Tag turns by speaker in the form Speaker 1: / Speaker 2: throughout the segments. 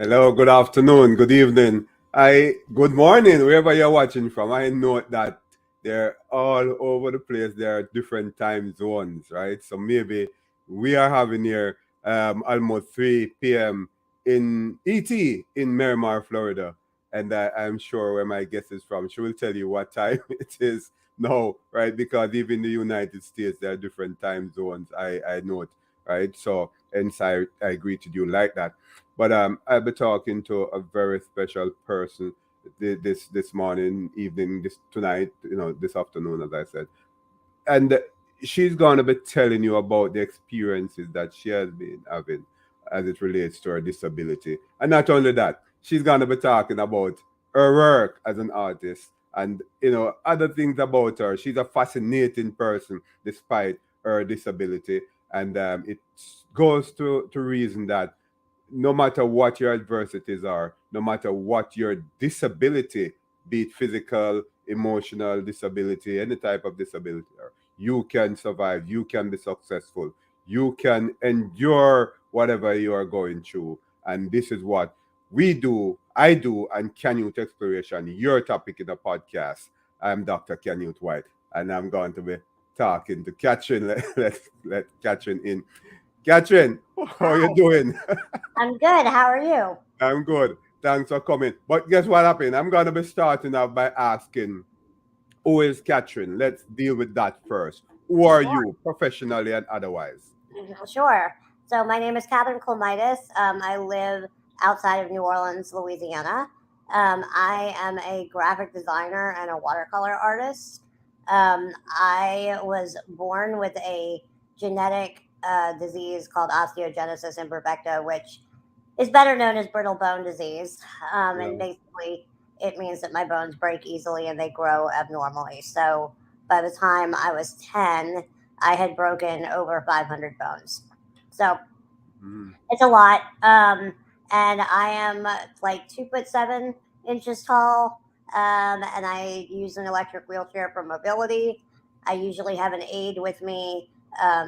Speaker 1: Hello, good afternoon, good evening. Good morning, wherever you're watching from. I know that they're all over the place. There are different time zones, right? So maybe we are having here almost 3 p.m. in ET in Miramar, Florida. And I'm sure where my guest is from, she will tell you what time it is now, right? Because even in the United States, there are different time zones. I know it, right? So, and so I agree to you like that. But I'll be talking to a very special person this morning, evening, this tonight, this afternoon, as I said, and she's gonna be telling you about the experiences that she has been having as it relates to her disability, and not only that, she's gonna be talking about her work as an artist and other things about her. She's a fascinating person despite her disability, and it goes to reason that no matter what your adversities are, no matter what your disability, be it physical, emotional disability, any type of disability, you can survive, you can be successful, you can endure whatever you are going through. And this is what we do, I do, and Canute Exploration, your topic in the podcast. I'm Dr. Canute White, and I'm going to be talking to Katherine. Let Katherine in. Katherine, how are you
Speaker 2: Hi,
Speaker 1: doing?
Speaker 2: I'm good. How are you?
Speaker 1: I'm good. Thanks for coming. But guess what happened? I'm going to be starting out by asking, who is Katherine? Let's deal with that first. Who are
Speaker 2: Sure.
Speaker 1: you, professionally and otherwise?
Speaker 2: Sure. So my name is Katherine Klimitas. I live outside of New Orleans, Louisiana. I am a graphic designer and a watercolor artist. I was born with a genetic disease called Osteogenesis Imperfecta, which is better known as Brittle Bone Disease. And
Speaker 1: Yeah.
Speaker 2: basically, it means that my bones break easily and they grow abnormally. So by the time I was 10, I had broken over 500 bones. So
Speaker 1: Mm.
Speaker 2: it's a lot. And I am like 2'7" tall. And I use an electric wheelchair for mobility. I usually have an aide with me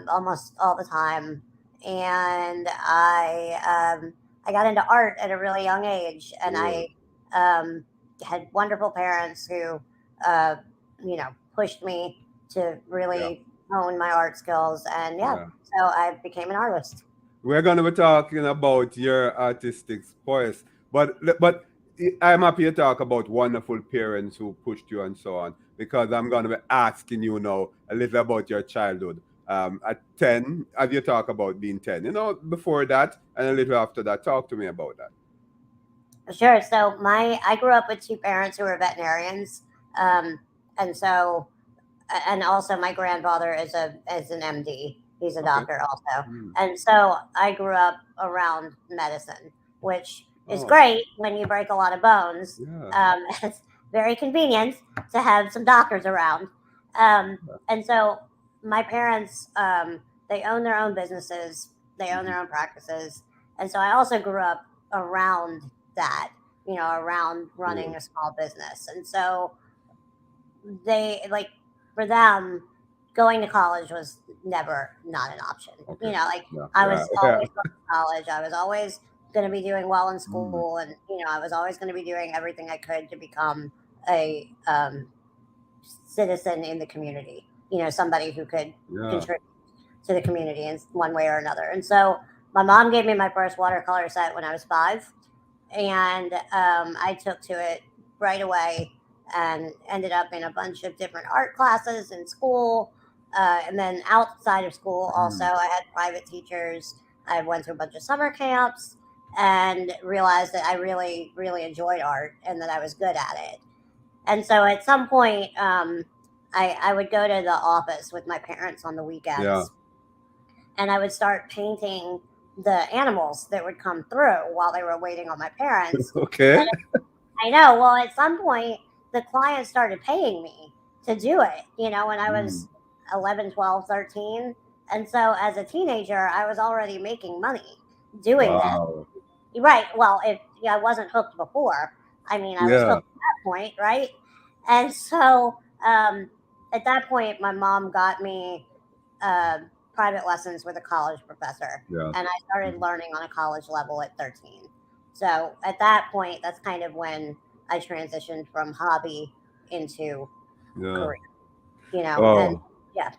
Speaker 2: almost all the time. And I got into art at a really young age, and
Speaker 1: Cool.
Speaker 2: I um, had wonderful parents who, uh, pushed me to
Speaker 1: Yeah.
Speaker 2: really hone my art skills. And yeah,
Speaker 1: Yeah.
Speaker 2: so I became an artist.
Speaker 1: We're going to be talking about your artistic voice, but I'm happy to talk about wonderful parents who pushed you and so on, because I'm going to be asking you now a little about your childhood. At 10, as you talk about being 10, before that and a little after that, talk to me about that.
Speaker 2: Sure. So I grew up with two parents who were veterinarians, um, and so and also my grandfather is an MD. He's a
Speaker 1: Okay.
Speaker 2: doctor also,
Speaker 1: Mm.
Speaker 2: and so I grew up around medicine, which is
Speaker 1: Oh,
Speaker 2: great when you break a lot of bones.
Speaker 1: yeah.
Speaker 2: It's very convenient to have some doctors around, and so my parents they own their own businesses, they own
Speaker 1: Mhm.
Speaker 2: their own practices, and so I also grew up around that, around running
Speaker 1: Cool.
Speaker 2: a small business. And so they like for them going to college was never not an option.
Speaker 1: Okay.
Speaker 2: Like
Speaker 1: Yeah.
Speaker 2: I
Speaker 1: Yeah.
Speaker 2: was
Speaker 1: Yeah.
Speaker 2: always going to college. I was always going to be doing well in
Speaker 1: Mm.
Speaker 2: school, and I was always going to be doing everything I could to become a citizen in the community. Somebody who could
Speaker 1: Yeah.
Speaker 2: contribute to the community in one way or another. And so my mom gave me my first watercolor set when I was 5, and I took to it right away and ended up in a bunch of different art classes in school. And then outside of school, also,
Speaker 1: Mm.
Speaker 2: I had private teachers. I went to a bunch of summer camps and realized that I really, really enjoyed art and that I was good at it. And so at some point, I would go to the office with my parents on the
Speaker 1: Yeah.
Speaker 2: weekends, and I would start painting the animals that would come through while they were waiting on my parents.
Speaker 1: Okay.
Speaker 2: And I know, well, at some point, the clients started paying me to do it, when I
Speaker 1: Mm.
Speaker 2: was 11, 12, 13. And so as a teenager, I was already making money doing that.
Speaker 1: Wow.
Speaker 2: Right. Well, if I wasn't hooked before, I mean, I was
Speaker 1: Yeah.
Speaker 2: hooked at that point, right? And so at that point, my mom got me uh, private lessons with a college professor,
Speaker 1: Yeah.
Speaker 2: and I started
Speaker 1: Mhm.
Speaker 2: learning on a college level at 13. So at that point, that's kind of when I transitioned from hobby into
Speaker 1: Yeah.
Speaker 2: career, you know, and
Speaker 1: Oh,
Speaker 2: yeah,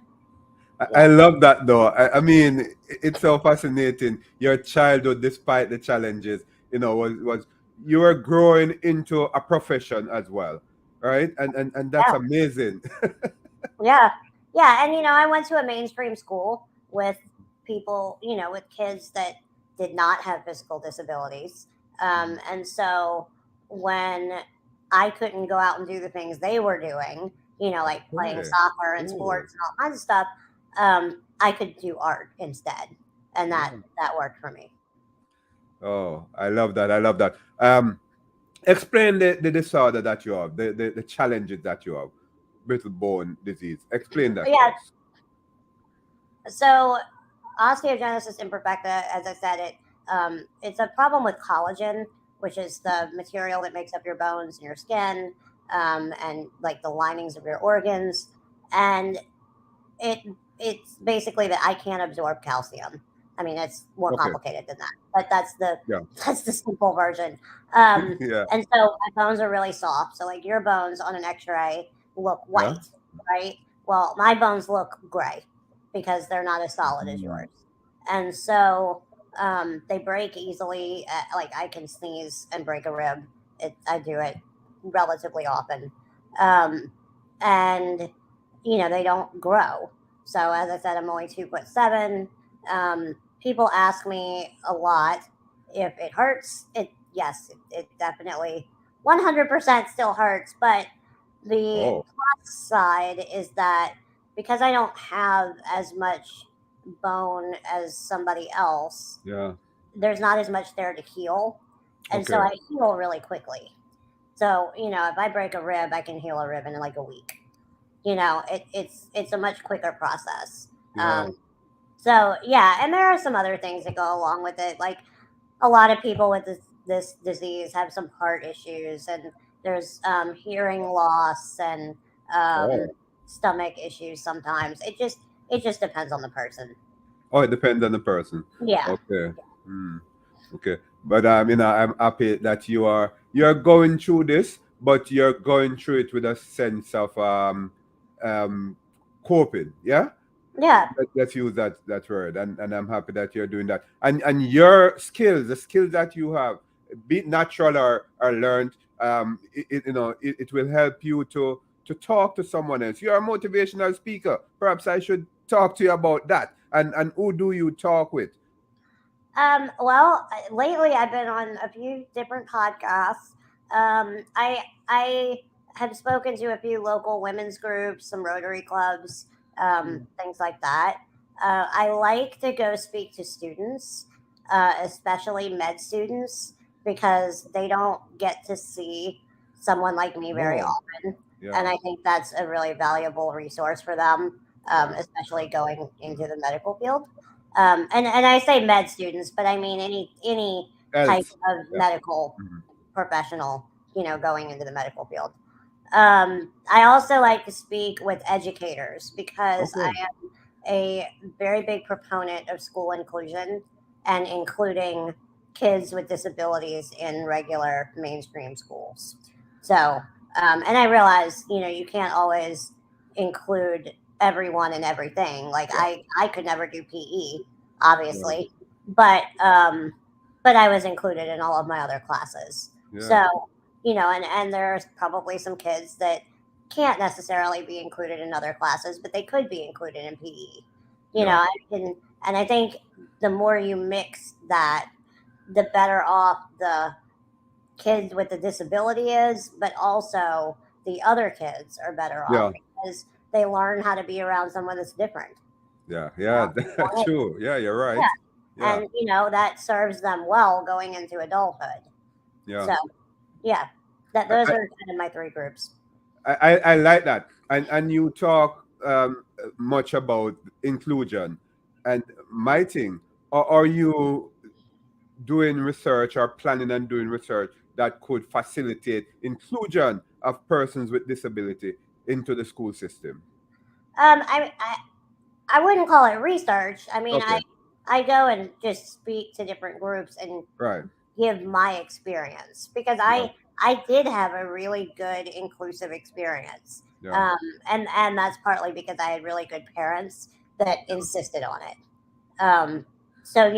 Speaker 1: I
Speaker 2: yeah,
Speaker 1: love that though. I mean, it's so fascinating. Your childhood, despite the challenges, was you were growing into a profession as well, right? And that's
Speaker 2: yeah,
Speaker 1: amazing.
Speaker 2: yeah, yeah. And, I went to a mainstream school with people, with kids that did not have physical disabilities. And so when I couldn't go out and do the things they were doing, like playing
Speaker 1: Okay.
Speaker 2: soccer and
Speaker 1: Cool.
Speaker 2: sports and all kinds of stuff, I could do art instead. And that,
Speaker 1: Yeah.
Speaker 2: that worked for me.
Speaker 1: Oh, I love that. I love that. Explain the disorder that you have, the challenges that you have, brittle bone disease. Explain that to
Speaker 2: Yeah.
Speaker 1: us.
Speaker 2: So osteogenesis imperfecta, as I said, it's a problem with collagen, which is the material that makes up your bones and your skin, and like the linings of your organs. And it it's basically that I can't absorb calcium. I mean, it's more
Speaker 1: Okay.
Speaker 2: complicated than that, but that's the
Speaker 1: Yeah.
Speaker 2: that's the simple version. Um,
Speaker 1: Yeah.
Speaker 2: and so my bones are really soft. So like your bones on an X-ray look
Speaker 1: Yeah.
Speaker 2: white, right? Well, my bones look gray because they're not as solid as
Speaker 1: Mm.
Speaker 2: yours, and so they break easily. Like I can sneeze and break a rib. I do it relatively often, um, and they don't grow. So as I said, I'm only 2'7". People ask me a lot if it hurts. Yes, it definitely 100% still hurts. But the
Speaker 1: Oh,
Speaker 2: plus side is that because I don't have as much bone as somebody else,
Speaker 1: yeah.
Speaker 2: there's not as much there to heal, and so
Speaker 1: Okay.
Speaker 2: I heal really quickly. So if I break a rib, I can heal a rib in like a week. It's a much quicker process.
Speaker 1: Yeah.
Speaker 2: So yeah, and there are some other things that go along with it. Like a lot of people with this disease have some heart issues, and there's hearing loss and um,
Speaker 1: Oh.
Speaker 2: stomach issues. Sometimes it just depends on the person.
Speaker 1: Oh, it depends on the person.
Speaker 2: Yeah,
Speaker 1: Okay. Hmm. Okay. But I'm happy that you're going through this, but you're going through it with a sense of um coping. Yeah.
Speaker 2: yeah.
Speaker 1: Let's use that word, and I'm happy that you're doing that. And your skills, the skills that you have, be it natural or learned, it will help you to talk to someone else. You're a motivational speaker. Perhaps I should talk to you about that. And who do you talk with?
Speaker 2: Well, lately I've been on a few different podcasts. I have spoken to a few local women's groups, some Rotary clubs, things like that. I like to go speak to students, especially med students, because they don't get to see someone like me very
Speaker 1: Oh,
Speaker 2: often, and
Speaker 1: yeah,
Speaker 2: I think that's a really valuable resource for them,
Speaker 1: yeah.
Speaker 2: especially going into the medical field. And I say med students, but I mean any type
Speaker 1: Else,
Speaker 2: of
Speaker 1: yeah.
Speaker 2: medical
Speaker 1: Mhm.
Speaker 2: professional, going into the medical field. I also like to speak with educators because I
Speaker 1: Okay.
Speaker 2: am a very big proponent of school inclusion and including kids with disabilities in regular mainstream schools. So, and I realize, you can't always include everyone and everything. Like
Speaker 1: Yeah,
Speaker 2: I could never do PE,
Speaker 1: yeah,
Speaker 2: obviously, but I was included in all of my other classes.
Speaker 1: yeah,
Speaker 2: So, and there's probably some kids that can't necessarily be included in other classes, but they could be included in PE.
Speaker 1: yeah,
Speaker 2: And I think the more you mix that, the better off the kids with the disability is, but also the other kids are better off
Speaker 1: yeah,
Speaker 2: because they learn how to be around someone that's different.
Speaker 1: yeah,
Speaker 2: You
Speaker 1: yeah.
Speaker 2: know, Well,
Speaker 1: True. Yeah, you're right.
Speaker 2: yeah,
Speaker 1: Yeah,
Speaker 2: and that serves them well going into adulthood.
Speaker 1: yeah.
Speaker 2: So yeah, that
Speaker 1: I,
Speaker 2: those
Speaker 1: I,
Speaker 2: are kind of my three groups.
Speaker 1: I like that. And you talk much about inclusion. And my thing, are you doing research or planning on doing research that could facilitate inclusion of persons with disability into the school system?
Speaker 2: I wouldn't call it research. I mean,
Speaker 1: Okay,
Speaker 2: I go and just speak to different groups and
Speaker 1: right.
Speaker 2: give my experience, because
Speaker 1: Yeah.
Speaker 2: I did have a really good inclusive experience.
Speaker 1: Yeah.
Speaker 2: Um, and that's partly because I had really good parents that insisted on it. Um, so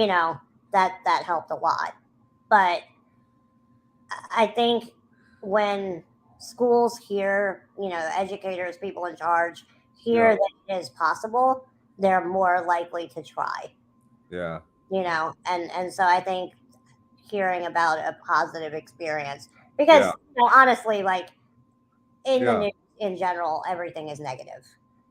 Speaker 2: that helped a lot. But I think when schools hear, educators, people in charge
Speaker 1: Yeah.
Speaker 2: hear that it is possible, they're more likely to try.
Speaker 1: Yeah.
Speaker 2: And so I think hearing about a positive experience,
Speaker 1: Yeah.
Speaker 2: because honestly, like, in the
Speaker 1: Yeah.
Speaker 2: news in general, everything is negative.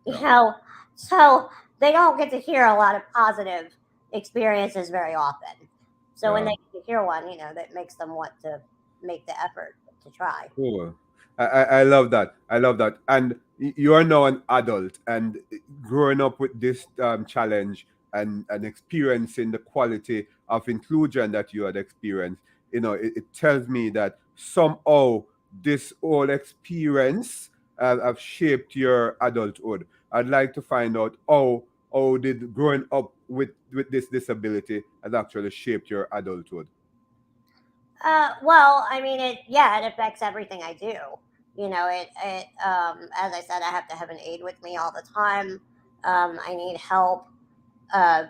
Speaker 2: You
Speaker 1: Yeah.
Speaker 2: know, so they don't get to hear a lot of positive experiences very often. So when
Speaker 1: Yeah.
Speaker 2: they get to hear one, that makes them want to make the effort to try.
Speaker 1: Cool. I love that. I love that. And you are now an adult, and growing up with this challenge and experiencing the quality of inclusion that you had experienced, it tells me that somehow this whole experience have shaped your adulthood. I'd like to find out how did growing up with this disability has actually shaped your adulthood.
Speaker 2: Well, I mean, it affects everything I do. As I said, I have to have an aide with me all the time. I need help uh,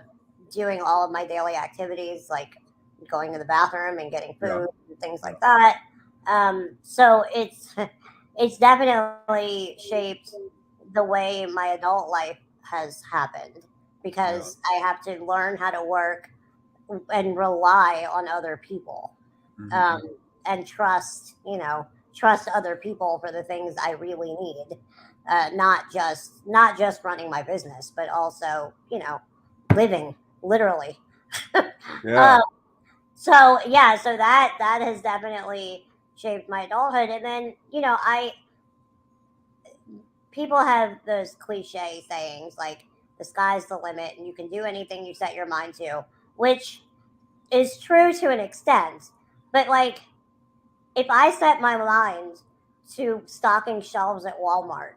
Speaker 2: doing all of my daily activities, like going to the bathroom and getting
Speaker 1: Yeah.
Speaker 2: food and things
Speaker 1: Yeah.
Speaker 2: like that. So it's definitely shaped the way my adult life has happened,
Speaker 1: Yeah.
Speaker 2: because I have to learn how to work and rely on other people,
Speaker 1: Hmm.
Speaker 2: um, and trust other people for the things I really need, not just running my business, but also living, literally.
Speaker 1: Yeah.
Speaker 2: um, so yeah, so that has definitely shaped my adulthood. And then I people have those cliche sayings like the sky's the limit and you can do anything you set your mind to, which is true to an extent. But like, if I set my mind to stocking shelves at Walmart,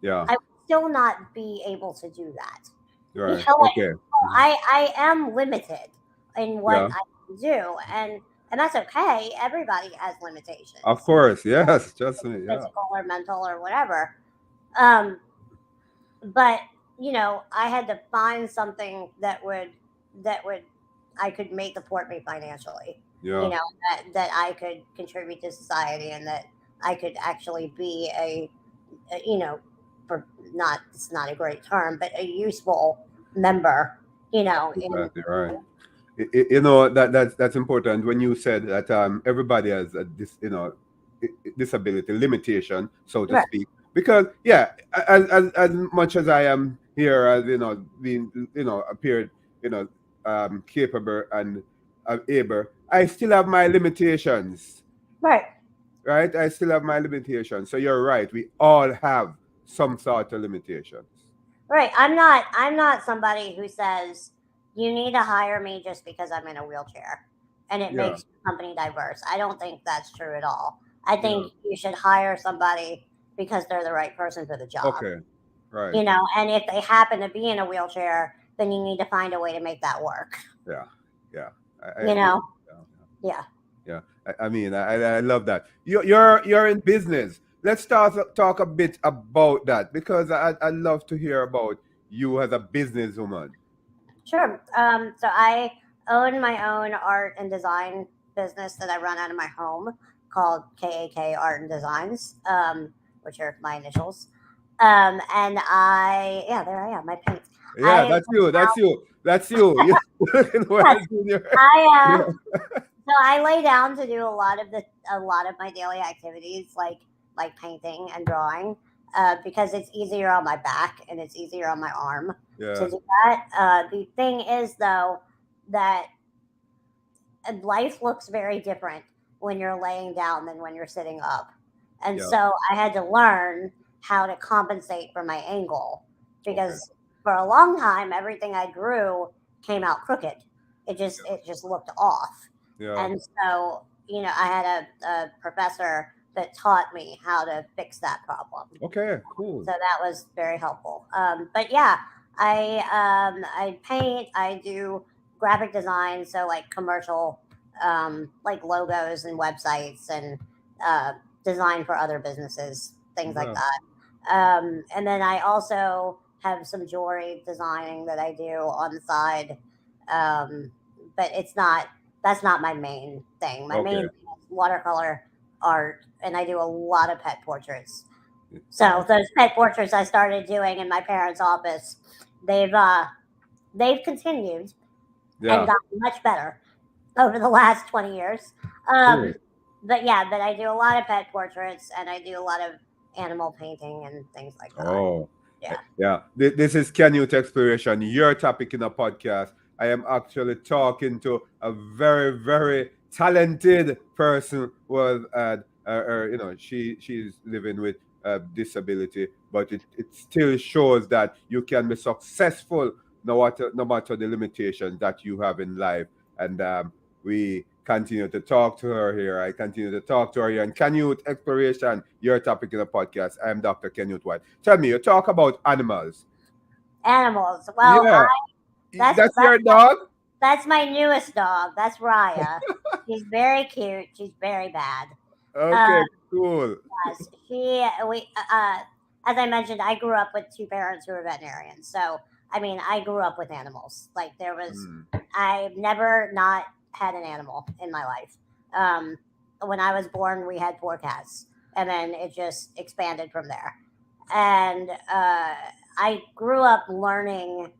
Speaker 1: Yeah.
Speaker 2: I would still not be able to do that.
Speaker 1: Right.
Speaker 2: Like,
Speaker 1: Okay. Mhm.
Speaker 2: I am limited in what
Speaker 1: Yeah.
Speaker 2: I can do, and that's okay. Everybody has
Speaker 1: Of
Speaker 2: limitations,
Speaker 1: course. Yes. Trust me. Yeah.
Speaker 2: physical or mental or whatever. Um, but I had to find something that would I could make support me financially.
Speaker 1: Yeah.
Speaker 2: That I could contribute to society, and that I could actually be a for not it's not a great term, but a useful member. In
Speaker 1: Exactly. Right. That's important when you said that everybody has a disability limitation, so to
Speaker 2: right,
Speaker 1: speak. Because yeah, as much as I am here as being appeared capable and able, I still have my limitations.
Speaker 2: right,
Speaker 1: Right? I still have my limitations. So you're right. We all have some sort of limitations.
Speaker 2: right. I'm not somebody who says you need to hire me just because I'm in a wheelchair and it
Speaker 1: Yeah.
Speaker 2: makes your company diverse. I don't think that's true at all. I
Speaker 1: Yeah.
Speaker 2: think you should hire somebody because they're the right person for the job.
Speaker 1: Okay. Right.
Speaker 2: And if they happen to be in a wheelchair, then you need to find a way to make that work.
Speaker 1: Yeah. Yeah. I
Speaker 2: You
Speaker 1: agree.
Speaker 2: know,
Speaker 1: Yeah.
Speaker 2: yeah,
Speaker 1: Yeah. I mean, I love that. You're in business. Let's talk a bit about that because I love to hear about you as a businesswoman.
Speaker 2: sure. So I own my own art and design business that I run out of my home, called KAK Art and Designs, which are my initials. And yeah, there I am, my paint.
Speaker 1: Yeah,
Speaker 2: I
Speaker 1: that's you. That's you. That's you. You looking
Speaker 2: Yes,
Speaker 1: well, Junior.
Speaker 2: I
Speaker 1: Yeah.
Speaker 2: so I lay down to do a lot of my daily activities, like painting and drawing, because it's easier on my back and it's easier on my arm to
Speaker 1: Yeah.
Speaker 2: do that. The thing is, though, that life looks very different when you're laying down than when you're sitting up. And
Speaker 1: Yeah.
Speaker 2: so I had to learn how to compensate for my angle,
Speaker 1: Okay.
Speaker 2: because for a long time everything I drew came out crooked. It just looked off.
Speaker 1: Yeah.
Speaker 2: And so, I had a professor that taught me how to fix that problem.
Speaker 1: Okay. Cool.
Speaker 2: So that was very helpful. But yeah, I paint. I do graphic design, so like commercial like logos and websites and uh, design for other businesses, things like
Speaker 1: Wow.
Speaker 2: that. And then I also have some jewelry designing that I do on the side. Um, but that's not my main thing. My main
Speaker 1: Okay.
Speaker 2: thing is watercolor art, and I do a lot of pet portraits.
Speaker 1: Wow.
Speaker 2: So those pet portraits I started doing in my parents' office, they've uh, they've continued and
Speaker 1: Yeah.
Speaker 2: gotten much better over the last 20 years.
Speaker 1: Cool.
Speaker 2: But yeah, but I do a lot of pet portraits and I do a lot of animal painting and things like that.
Speaker 1: Oh,
Speaker 2: Yeah.
Speaker 1: yeah. This is Canute Exploration, your topic in a podcast. I am actually talking to a very, very talented person who has had, she's living with disability, but it still shows that you can be successful no matter the limitations that you have in life. And we continue to talk to her here. I continue to talk to her here. And Canute Exploration, your topic in the podcast. I am Dr. Canute White. Tell me, you talk about animals.
Speaker 2: Animals. Well,
Speaker 1: Yeah,
Speaker 2: that's
Speaker 1: that's
Speaker 2: that's
Speaker 1: your dog?
Speaker 2: that's my newest dog. That's Raya. She's very cute. She's very bad. Uh,
Speaker 1: Okay, cool.
Speaker 2: yes, she we as I mentioned, I grew up with two parents who were veterinarians. So I mean, I grew up with animals. Like
Speaker 1: Mm,
Speaker 2: I've never not had an animal in my life. Um, when I was born, we had four cats, and then it just expanded from there. And I grew up learning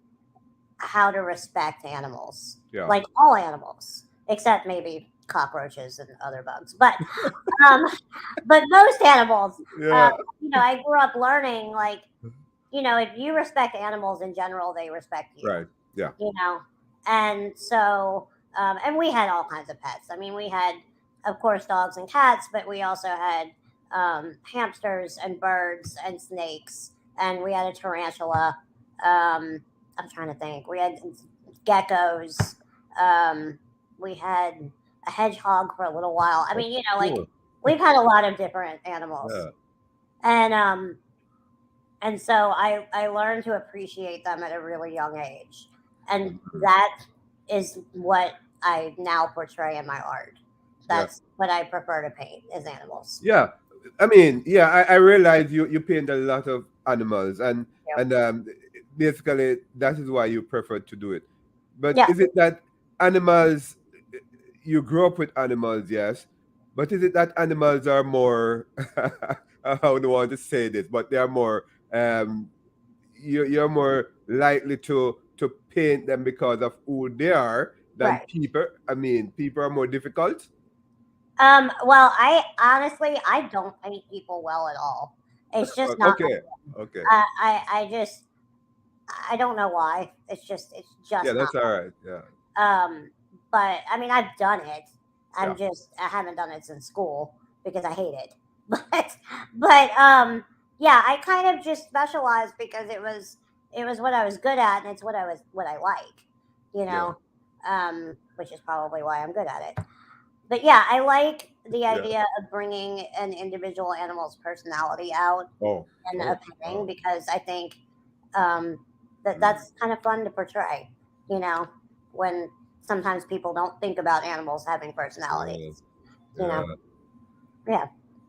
Speaker 2: how to respect animals,
Speaker 1: yeah,
Speaker 2: like all animals, except maybe cockroaches and other bugs. Um, but most animals, uh,
Speaker 1: yeah,
Speaker 2: I grew up learning like, if you respect animals in general, they respect you.
Speaker 1: right. Yeah,
Speaker 2: And so, and we had all kinds of pets. I mean, we had, of course, dogs and cats, but we also had hamsters and birds and snakes, and we had a tarantula. Um, I'm trying to think. We had geckos. Um, we had a hedgehog for a little while. I mean, like
Speaker 1: cool.
Speaker 2: we've had a lot of different animals,
Speaker 1: Yeah.
Speaker 2: and so I learned to appreciate them at a really young age, and
Speaker 1: Mhm.
Speaker 2: that is what I now portray in my art.
Speaker 1: Yeah.
Speaker 2: That's what I prefer to paint is animals.
Speaker 1: Yeah. I mean, yeah, I realize you paint a lot of animals
Speaker 2: Yep.
Speaker 1: and basically that is why you prefer to do it. But
Speaker 2: Yeah,
Speaker 1: is it that animals you grew up with animals, yes, but is it that animals are more I don't want to say this, but they are more um you're more likely to paint them because of who they are than
Speaker 2: right.
Speaker 1: people. I mean, people are more difficult.
Speaker 2: Well, I don't paint people well at all. It's just not my
Speaker 1: Okay,
Speaker 2: thing.
Speaker 1: okay,
Speaker 2: I just I don't know why. It's
Speaker 1: yeah,
Speaker 2: just not
Speaker 1: that's all right. Yeah,
Speaker 2: But I mean, I've done it.
Speaker 1: yeah.
Speaker 2: I haven't done it since school because I hate it. But yeah, I kind of just specialized because it was what I was good at, and it's what I like, you
Speaker 1: Yeah,
Speaker 2: know, which is probably why I'm good at it. But yeah, I like the
Speaker 1: yeah.
Speaker 2: idea of bringing an individual animal's personality out
Speaker 1: Oh,
Speaker 2: in a
Speaker 1: oh,
Speaker 2: painting
Speaker 1: wow.
Speaker 2: because I think um,
Speaker 1: Mm,
Speaker 2: that's kind of fun to portray. You know, when sometimes people don't think about animals having
Speaker 1: yeah,
Speaker 2: personalities. You know,
Speaker 1: yeah,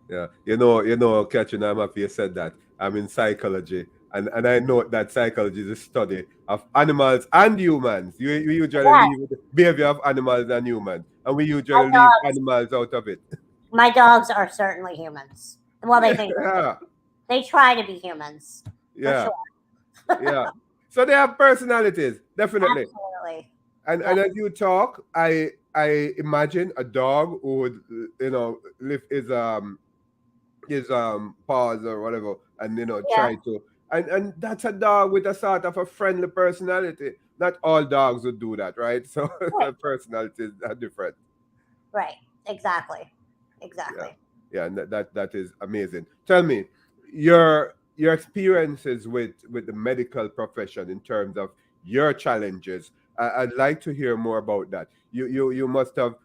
Speaker 2: yeah,
Speaker 1: yeah. Catherine, I'm happy you said that. I'm in psychology, and I know that psychology is a study of animals and humans. We usually
Speaker 2: yeah.
Speaker 1: leave the behavior of animals and humans, and we
Speaker 2: My
Speaker 1: usually leave
Speaker 2: dogs,
Speaker 1: animals out of it.
Speaker 2: my dogs are certainly humans. Well, they think
Speaker 1: Yeah,
Speaker 2: they try to be humans for
Speaker 1: yeah,
Speaker 2: sure.
Speaker 1: yeah. So they have personalities, definitely.
Speaker 2: Absolutely.
Speaker 1: And
Speaker 2: Yep.
Speaker 1: as you talk, I imagine a dog who would lift his paws or whatever, and
Speaker 2: Yeah.
Speaker 1: try to, and that's a dog with a sort of a friendly personality. Not all dogs would do that, right? So
Speaker 2: Right.
Speaker 1: personalities are different.
Speaker 2: Right. Exactly.
Speaker 1: Yeah,
Speaker 2: Exactly.
Speaker 1: yeah, and that is amazing. Tell me your experiences with the medical profession in terms of your challenges. I'd like to hear more about that. You must have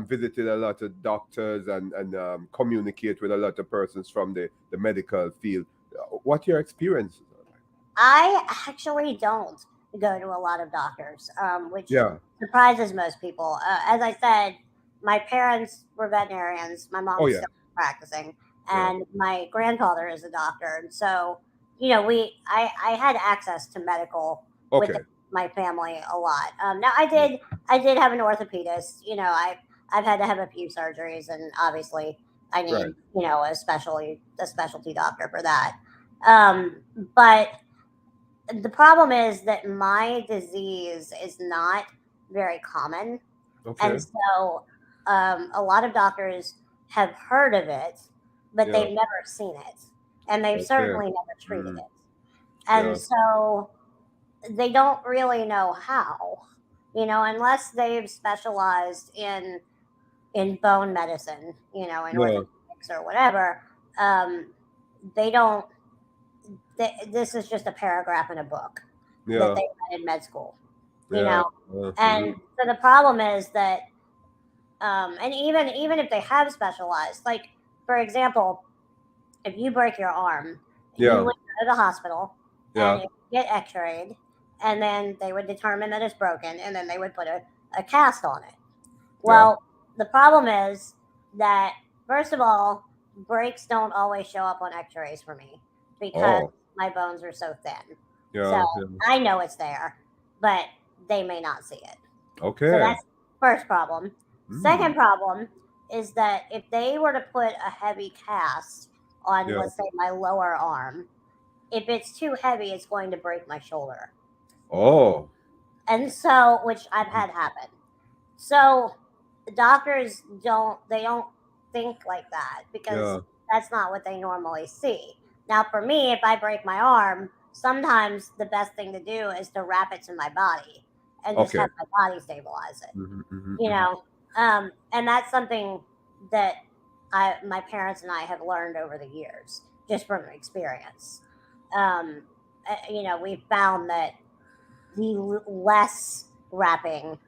Speaker 1: visited a lot of doctors and communicate with a lot of persons from the medical field. What your experiences are like?
Speaker 2: I actually don't go to a lot of doctors, which
Speaker 1: Yeah,
Speaker 2: surprises most people. As I said, my parents were veterinarians. My
Speaker 1: Oh
Speaker 2: mom's
Speaker 1: yeah.
Speaker 2: still practicing,
Speaker 1: Yeah.
Speaker 2: and my grandfather is a doctor. And so, I had access to medical with
Speaker 1: Okay.
Speaker 2: my family a lot. Now I did have an orthopedist. I've had to have a few surgeries, and obviously I
Speaker 1: Right.
Speaker 2: need a specialty doctor for that. But the problem is that my disease is not very common, and
Speaker 1: Okay.
Speaker 2: so a lot of doctors have heard of it, but
Speaker 1: Yeah.
Speaker 2: they've never seen it, and they've
Speaker 1: Okay.
Speaker 2: certainly never treated
Speaker 1: Mm.
Speaker 2: it, and
Speaker 1: Yeah.
Speaker 2: so they don't really know how, unless they've specialized in bone medicine, in
Speaker 1: Yeah.
Speaker 2: orthopedics or whatever. Um, they don't. This is just a paragraph in a book that
Speaker 1: Yeah.
Speaker 2: they read in med school, you
Speaker 1: Yeah.
Speaker 2: know. And so the problem is that, and even if they have specialized, like for example, if you break your arm, you
Speaker 1: Yeah.
Speaker 2: would go to the hospital and
Speaker 1: Yeah.
Speaker 2: it would get X-rayed, and then they would determine that it's broken, and then they would put a cast on it.
Speaker 1: Yeah.
Speaker 2: Well, the problem is that, first of all, breaks don't always show up on X-rays for me because
Speaker 1: Oh.
Speaker 2: my bones are so thin. So
Speaker 1: Yeah. Yeah.
Speaker 2: I know it's there, but they may not see it. So
Speaker 1: Okay.
Speaker 2: that's first problem.
Speaker 1: Mm.
Speaker 2: Second problem is that if they were to put a heavy cast on,
Speaker 1: Yeah.
Speaker 2: let's say, my lower arm, if it's too heavy, it's going to break my shoulder.
Speaker 1: Oh.
Speaker 2: And so, which I've had happen. So doctors don't think like that because
Speaker 1: Yeah.
Speaker 2: that's not what they normally see. Now for me, if I break my arm, sometimes the best thing to do is to wrap it to my body and just
Speaker 1: Okay.
Speaker 2: have my body stabilize it.
Speaker 1: Hmm, hmm,
Speaker 2: You
Speaker 1: hmm.
Speaker 2: know, and that's something that my parents and I have learned over the years just from experience. Um, we found that the less wrapping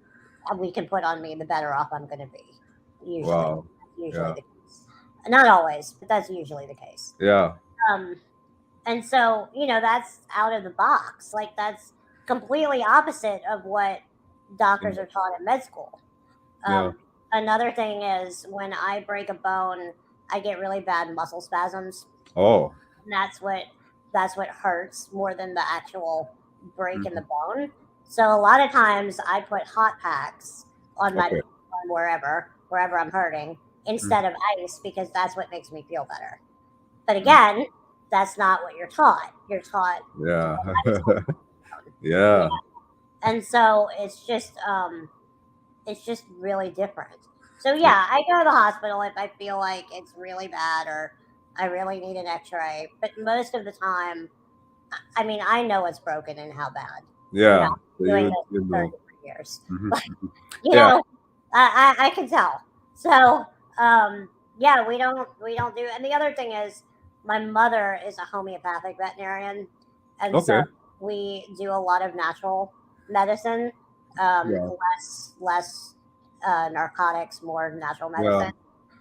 Speaker 2: we can put on me, the better off I'm going to be. Usually,
Speaker 1: Wow.
Speaker 2: usually
Speaker 1: Yeah.
Speaker 2: the case. Not always, but that's usually the case.
Speaker 1: Yeah.
Speaker 2: Um, and so that's out of the box. Like that's completely opposite of what doctors are taught in med school.
Speaker 1: Yeah.
Speaker 2: Um, Another thing is when I break a bone, I get really bad muscle spasms,
Speaker 1: Oh.
Speaker 2: and that's what hurts more than the actual break in
Speaker 1: Mhm.
Speaker 2: the bone. So a lot of times I put hot packs on my
Speaker 1: Okay.
Speaker 2: on wherever I'm hurting instead
Speaker 1: Mhm.
Speaker 2: of ice because that's what makes me feel better. But
Speaker 1: Mhm.
Speaker 2: again, that's not what you're taught. You're taught to
Speaker 1: Yeah.
Speaker 2: put ice on the bone. Yeah.
Speaker 1: Yeah.
Speaker 2: And so it's just really different. So yeah, I go to the hospital if I feel like it's really bad or I really need an X-ray. But most of the time, I mean, I know it's broken and how bad.
Speaker 1: Yeah. So
Speaker 2: I'm doing
Speaker 1: you
Speaker 2: this
Speaker 1: you
Speaker 2: for
Speaker 1: know.
Speaker 2: 33 years.
Speaker 1: Mhm,
Speaker 2: But
Speaker 1: mhm.
Speaker 2: you
Speaker 1: Yeah.
Speaker 2: know, I can tell. So yeah, we don't do. And the other thing is, my mother is a homeopathic veterinarian, and so
Speaker 1: Okay.
Speaker 2: we do a lot of natural medicine,
Speaker 1: Yeah.
Speaker 2: less narcotics, more natural
Speaker 1: Yeah.
Speaker 2: medicine,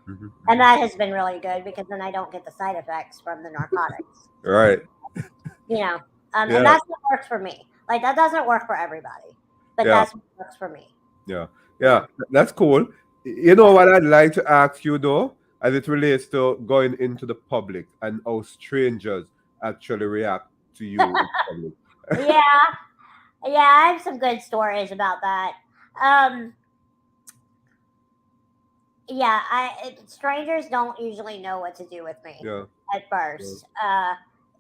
Speaker 1: Mhm,
Speaker 2: and
Speaker 1: mhm.
Speaker 2: that has been really good because then I don't get the side effects from the narcotics.
Speaker 1: Right.
Speaker 2: You know, and
Speaker 1: Yeah.
Speaker 2: that's what works for me. Like that doesn't work for everybody, but
Speaker 1: Yeah.
Speaker 2: that's what works for me.
Speaker 1: Yeah.
Speaker 2: You
Speaker 1: Yeah.
Speaker 2: know,
Speaker 1: That's cool. You know
Speaker 2: yeah.
Speaker 1: what I'd like to ask you though, as it relates to going into the public and how strangers actually react to you in public.
Speaker 2: Yeah, yeah, I have some good stories about that. Um, yeah, strangers don't usually know what to do with me
Speaker 1: Yeah.
Speaker 2: at
Speaker 1: Yeah.
Speaker 2: first.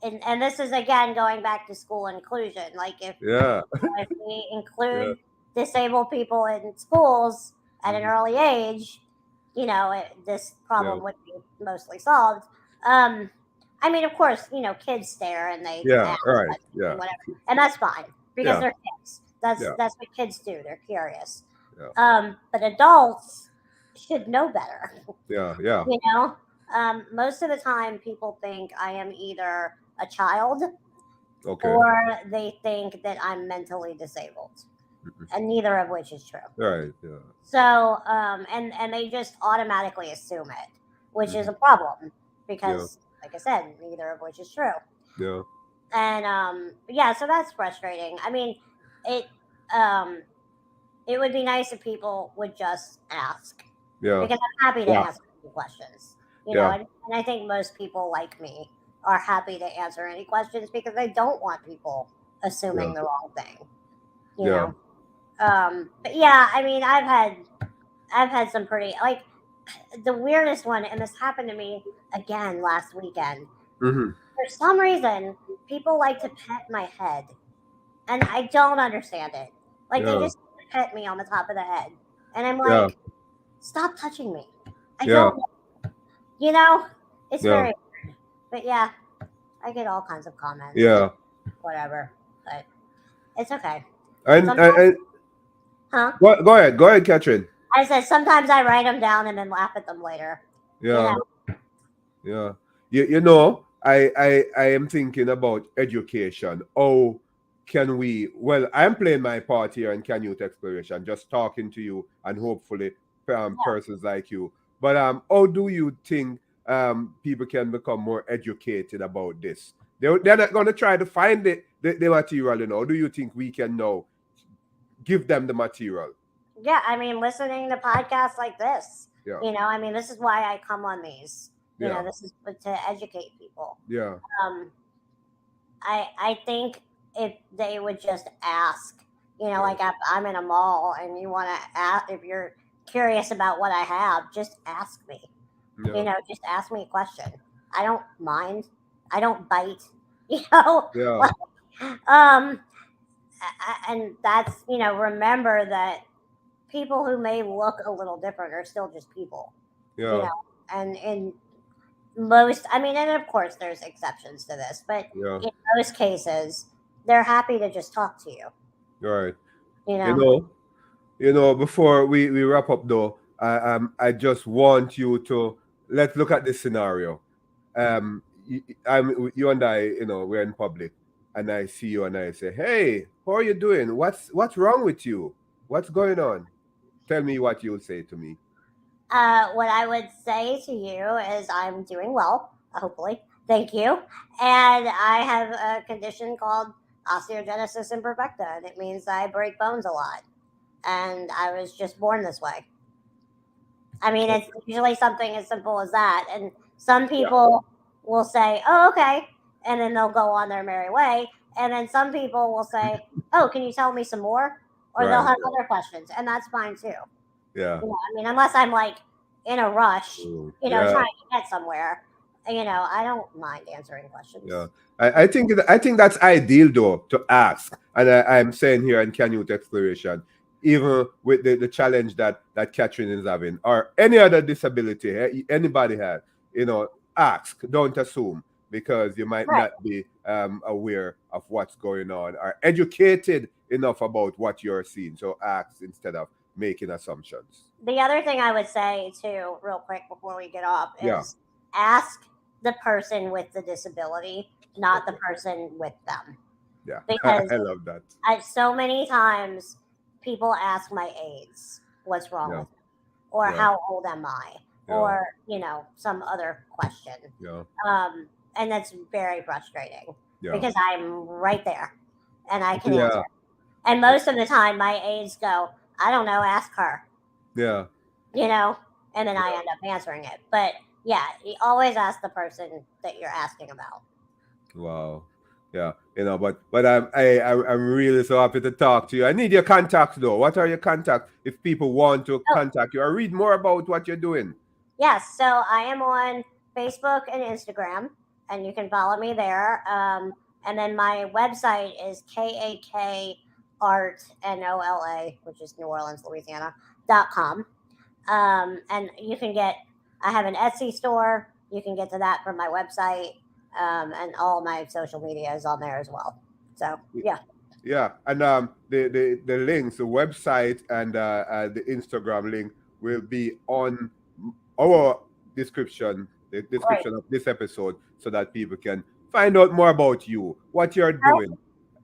Speaker 2: And this is again going back to school inclusion. Like
Speaker 1: Yeah.
Speaker 2: if we
Speaker 1: Yeah.
Speaker 2: include disabled people in schools at an
Speaker 1: Mhm.
Speaker 2: early age, this
Speaker 1: Yeah.
Speaker 2: problem would be mostly solved. Um, I mean, of course, kids stare and they
Speaker 1: Yeah.
Speaker 2: ask
Speaker 1: Right.
Speaker 2: questions and
Speaker 1: Yeah.
Speaker 2: whatever, and that's fine because
Speaker 1: Yeah.
Speaker 2: they're kids. That's
Speaker 1: Yeah.
Speaker 2: that's what kids do. They're curious.
Speaker 1: Yeah.
Speaker 2: But adults should know better.
Speaker 1: Yeah. Yeah.
Speaker 2: You know, most of the time people think I am either a child
Speaker 1: Okay.
Speaker 2: or they think that I'm mentally disabled,
Speaker 1: Mhm.
Speaker 2: and neither of which is true.
Speaker 1: Right. Yeah.
Speaker 2: So, and they just automatically assume it, which is
Speaker 1: Mhm.
Speaker 2: a problem
Speaker 1: Yeah.
Speaker 2: because, like I said, neither of which is true.
Speaker 1: Yeah.
Speaker 2: And yeah, so that's frustrating. I mean, it um, it would be nice if people would just ask.
Speaker 1: Yeah.
Speaker 2: because I'm happy to
Speaker 1: Yeah.
Speaker 2: answer any questions.
Speaker 1: Yeah.
Speaker 2: And I think most people like me are happy to answer any questions because they don't want people
Speaker 1: Yeah.
Speaker 2: assuming the wrong thing. You
Speaker 1: Yeah.
Speaker 2: know, but yeah, I mean, I've had some pretty like the weirdest one, and this happened to me again last weekend.
Speaker 1: Mm-hmm.
Speaker 2: For some reason, people like to pet my head, and I don't understand it. Like they
Speaker 1: Yeah.
Speaker 2: just pet me on the top of the head, and I'm
Speaker 1: Yeah.
Speaker 2: like, stop touching me. I
Speaker 1: Yeah.
Speaker 2: don't, you know, it's
Speaker 1: Yeah.
Speaker 2: very weird. But yeah, I get all kinds of comments and
Speaker 1: Yeah.
Speaker 2: whatever, but it's okay.
Speaker 1: And
Speaker 2: Sometimes, huh?
Speaker 1: go ahead, Catherine.
Speaker 2: I said sometimes I write them down and then laugh at them later. You
Speaker 1: Yeah.
Speaker 2: know,
Speaker 1: Yeah. You know, I am thinking about education. How can we, well, I'm playing my part here in Can Youth Exploration, just talking to you and hopefully persons like you. But how do you think people can become more educated about this? They're not going to try to find the material, you know. Do you think we can now give them the material?
Speaker 2: yeah. I mean, listening to podcasts like this.
Speaker 1: Yeah.
Speaker 2: I mean, this is why I come on these.
Speaker 1: Yeah.
Speaker 2: This is to educate people.
Speaker 1: Yeah.
Speaker 2: Um, I think if they would just ask,
Speaker 1: Yeah.
Speaker 2: like if I'm in a mall and you want to ask, if you're curious about what I have, just ask me.
Speaker 1: Yeah.
Speaker 2: Just ask me a question. I don't mind. I don't bite. You know,
Speaker 1: Yeah.
Speaker 2: like, and that's remember that people who may look a little different are still just people. You
Speaker 1: Yeah.
Speaker 2: know, and in most, I mean, and of course there's exceptions to this, but
Speaker 1: Yeah.
Speaker 2: in most cases, they're happy to just talk to you.
Speaker 1: Right.
Speaker 2: You
Speaker 1: You
Speaker 2: know,
Speaker 1: know, before we wrap up though, I just want you to, let's look at this scenario. You and I, we're in public, and I see you and I say, "Hey, how are you doing? What's wrong with you? What's going on?" Tell me what you'll say to me.
Speaker 2: what I would say to you is I'm doing well, hopefully. Thank you. And I have a condition called Osteogenesis Imperfecta, and it means I break bones a lot. And I was just born this way. I mean, it's usually something as simple as that. And some
Speaker 1: Yeah.
Speaker 2: people will say, "Oh, okay," and then they'll go on their merry way. And then some people will say, "Oh, can you tell me some more?" Or they'll
Speaker 1: Right.
Speaker 2: have other questions, and that's fine too.
Speaker 1: Yeah.
Speaker 2: I mean, unless I'm like in a rush,
Speaker 1: Yeah.
Speaker 2: trying to get somewhere, I don't mind answering
Speaker 1: Yeah.
Speaker 2: questions.
Speaker 1: I think that's ideal though to ask. And I'm saying here in Can Youth Exploration, even with the challenge that Catherine is having, or any other disability anybody has, ask, don't assume, because you might
Speaker 2: Right.
Speaker 1: not be aware of what's going on or educated enough about what you're seeing. So ask instead of making assumptions.
Speaker 2: The other thing I would say too, real quick before we get off,
Speaker 1: Yeah.
Speaker 2: is ask the person with the disability, not the person with them.
Speaker 1: Yeah.
Speaker 2: Because
Speaker 1: I love that.
Speaker 2: so many times people ask my aides what's wrong
Speaker 1: Yeah.
Speaker 2: with me, or
Speaker 1: Yeah.
Speaker 2: how old am I,
Speaker 1: Yeah.
Speaker 2: or some other question.
Speaker 1: Yeah.
Speaker 2: And that's very frustrating
Speaker 1: Yeah.
Speaker 2: because I'm right there and I can answer.
Speaker 1: Yeah.
Speaker 2: And most of the time, my aides go, "I don't know, ask her,"
Speaker 1: Yeah.
Speaker 2: and then I end up answering it. But yeah, you always ask the person that you're asking about.
Speaker 1: Wow. Yeah. But I'm really so happy to talk to you. I need your contacts though. What are your contacts if people want to
Speaker 2: Oh,
Speaker 1: contact you or read more about what you're doing?
Speaker 2: yes. So I am on Facebook and Instagram, and you can follow me there. And then my website is KAK Art NOLA, which is New Orleans, Louisiana.com. And you can I have an Etsy store. You can get to that from my website. And all my social media is on there as well. So yeah.
Speaker 1: Yeah. And the links, the website and the Instagram link will be on our description, the
Speaker 2: Right.
Speaker 1: description of this episode, so that people can find out more about you, what you're doing,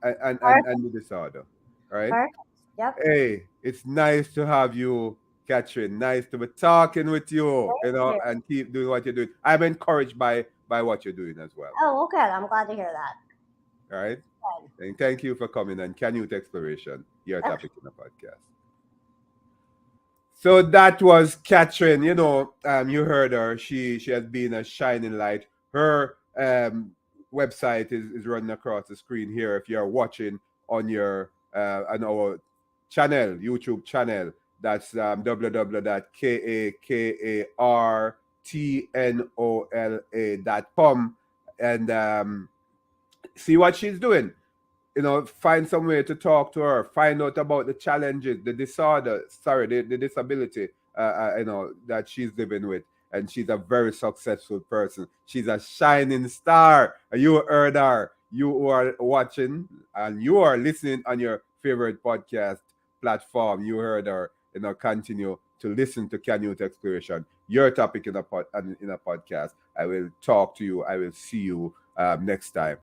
Speaker 1: and
Speaker 2: Perfect.
Speaker 1: the disorder. Right?
Speaker 2: Perfect. Yep.
Speaker 1: Hey, it's nice to have you, Catherine. Nice to be talking with you,
Speaker 2: Thank you.
Speaker 1: and keep doing what you're doing. I'm encouraged by what you're doing as well.
Speaker 2: Oh, well, good. I'm glad to hear that.
Speaker 1: All right.
Speaker 2: Good.
Speaker 1: And thank you for coming and Can Youth Exploration here at
Speaker 2: Okay.
Speaker 1: Topic in a Podcast. So that was Katherine. You heard her. She has been a shining light. Her website is running across the screen here. If you're watching on our channel, YouTube channel, that's www.kakartnola.com, and see what she's doing. Find some way to talk to her, find out about the challenges, the disorder, sorry, the disability, that she's living with. And she's a very successful person. She's a shining star. You heard her. You who are watching and you are listening on your favorite podcast platform. You heard her. Continue to listen to Can Youth Exploration, your topic in a podcast. I will talk to you. I will see you next time.